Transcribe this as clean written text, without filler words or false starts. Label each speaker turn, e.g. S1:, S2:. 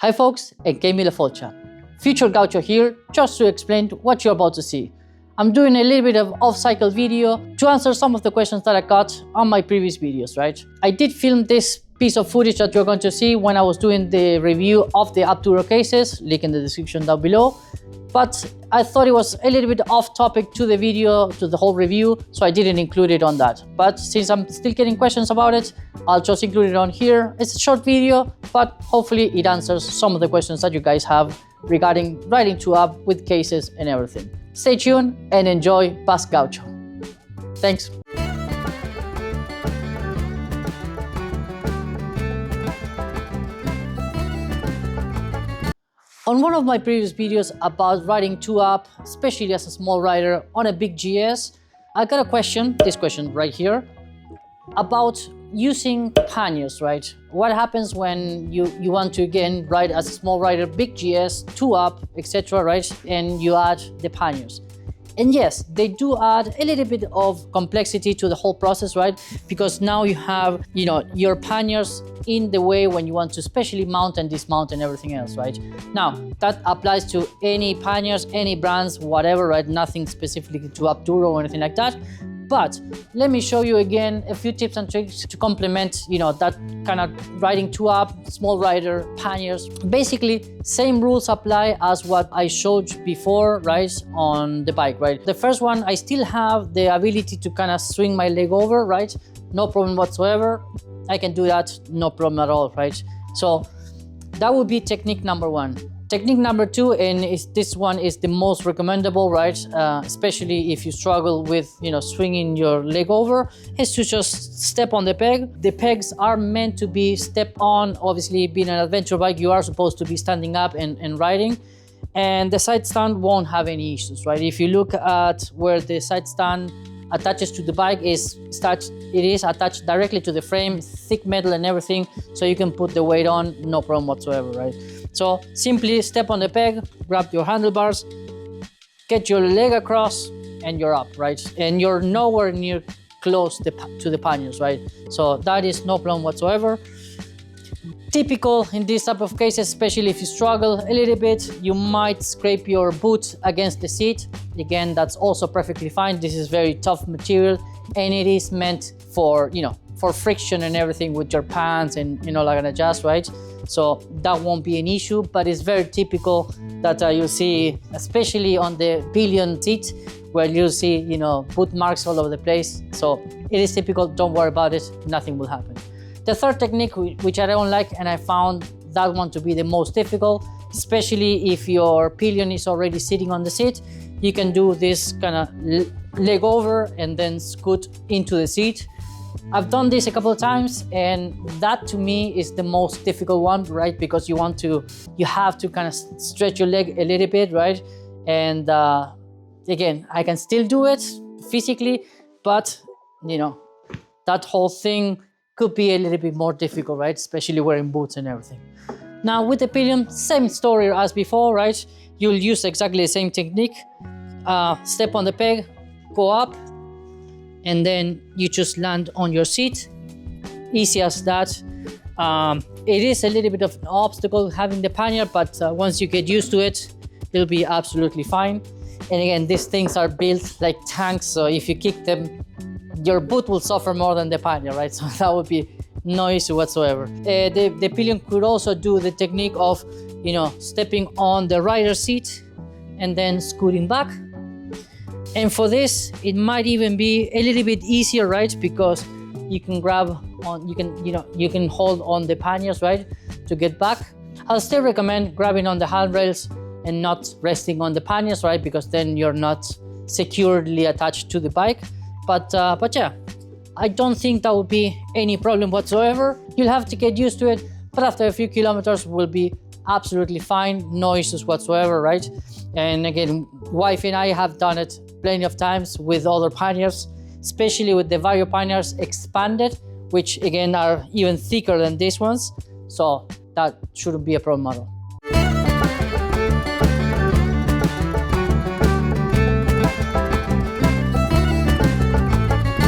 S1: Hi folks, and Céad Míle Fáilte. Future Gaucho here, just to explain what you're about to see. I'm doing a little bit of off-cycle video to answer some of the questions that I got on my previous videos, right? I did film this piece of footage that you're going to see when I was doing the review of the APDURO cases, link in the description down below. But I thought it was a little bit off topic to the video, to the whole review, so I didn't include it on that. But since I'm still getting questions about it, I'll just include it on here. It's a short video, but hopefully it answers some of the questions that you guys have regarding riding two up with cases and everything. Stay tuned and enjoy Past Gaucho. Thanks. On one of my previous videos about riding two up, especially as a small rider on a big GS, I got a question, this question right here, about using panniers, right? What happens when you want to again ride as a small rider, big GS, two up, etc., right? And you add the panniers. And yes, they do add a little bit of complexity to the whole process, right? Because now you have, your panniers in the way when you want to especially mount and dismount and everything else, right? Now, that applies to any panniers, any brands, whatever, right? Nothing specifically to APDURO or anything like that. But let me show you again a few tips and tricks to complement, that kind of riding two up, small rider, panniers. Basically, same rules apply as what I showed before, right, on the bike, right? The first one, I still have the ability to kind of swing my leg over, right? No problem whatsoever. I can do that, no problem at all, right? So that would be technique number one. Technique number two, and this one is the most recommendable, right? Especially if you struggle with, swinging your leg over, is to just step on the peg. The pegs are meant to be stepped on. Obviously, being an adventure bike, you are supposed to be standing up and riding. And the side stand won't have any issues, right? If you look at where the side stand attaches to the bike, it is attached directly to the frame, thick metal and everything, so you can put the weight on, no problem whatsoever, right? So simply step on the peg, grab your handlebars, get your leg across, and you're up, right? And you're nowhere near close to the panniers, right? So that is no problem whatsoever. Typical in this type of cases, especially if you struggle a little bit, you might scrape your boot against the seat. Again, that's also perfectly fine. This is very tough material, and it is meant for, for friction and everything with your pants and, like an adjust, right? So that won't be an issue, but it's very typical that you'll see, especially on the Pillion seat, where you'll see, boot marks all over the place. So it is typical, don't worry about it, nothing will happen. The third technique, which I don't like, and I found that one to be the most difficult, especially if your pillion is already sitting on the seat, you can do this kind of leg over and then scoot into the seat. I've done this a couple of times, and that to me is the most difficult one, right? Because you have to kind of stretch your leg a little bit, right? And again, I can still do it physically, but that whole thing could be a little bit more difficult, right? Especially wearing boots and everything. Now with the pillion, same story as before, right? You'll use exactly the same technique. Step on the peg, go up, and then you just land on your seat. Easy as that. It is a little bit of an obstacle having the pannier, but once you get used to it, it'll be absolutely fine. And again, these things are built like tanks, so if you kick them, your boot will suffer more than the pannier, right? So that would be no issue whatsoever. The pillion could also do the technique of, stepping on the rider's seat and then scooting back. And for this, it might even be a little bit easier, right? Because you can you can hold on the panniers, right? To get back. I'll still recommend grabbing on the handrails and not resting on the panniers, right? Because then you're not securely attached to the bike. But yeah, I don't think that would be any problem whatsoever. You'll have to get used to it, but after a few kilometers will be absolutely fine, no issues whatsoever, right? And again, wife and I have done it plenty of times with other panniers, especially with the Vario panniers expanded, which again are even thicker than these ones. So that shouldn't be a problem at all.